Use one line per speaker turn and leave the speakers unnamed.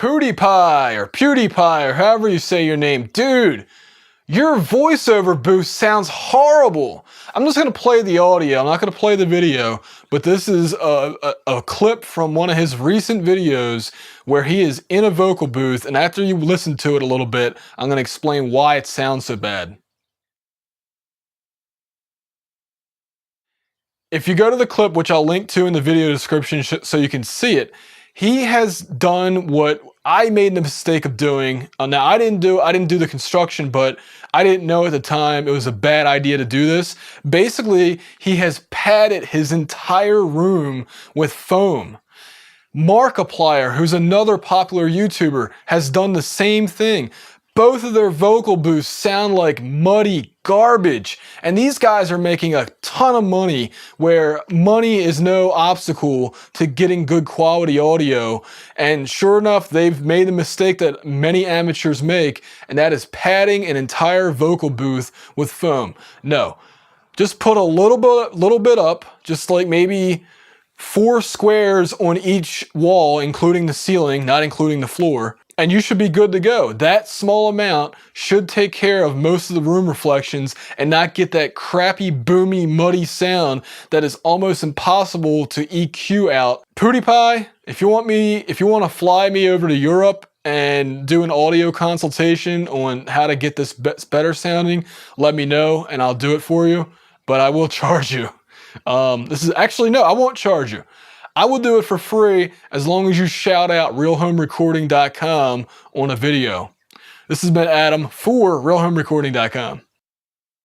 PewDiePie or however you say your name. Dude, your voiceover booth sounds horrible. I'm just going to play the audio. I'm not going to play the video, but this is a clip from one of his recent videos where he is in a vocal booth, and after you listen to it a little bit, I'm going to explain why it sounds so bad. If you go to the clip, which I'll link to in the video description so you can see it, he has done what I made the mistake of doing. Now I didn't do the construction, but I didn't know at the time it was a bad idea to do this. Basically, he has padded his entire room with foam. Markiplier, who's another popular YouTuber, has done the same thing. Both of their vocal booths sound like muddy garbage, and these guys are making a ton of money where money is no obstacle to getting good quality audio. And sure enough, they've made the mistake that many amateurs make, and that is padding an entire vocal booth with foam. No, just put a little bit up, just like maybe 4 squares on each wall, including the ceiling, not including the floor, and you should be good to go. That small amount should take care of most of the room reflections and not get that crappy, boomy, muddy sound that is almost impossible to EQ out. PewDiePie, if you want to fly me over to Europe and do an audio consultation on how to get this better sounding, let me know and I'll do it for you, but I will charge you. This is actually, no, I won't charge you. I will do it for free as long as you shout out realhomerecording.com on a video. This has been Adam for realhomerecording.com.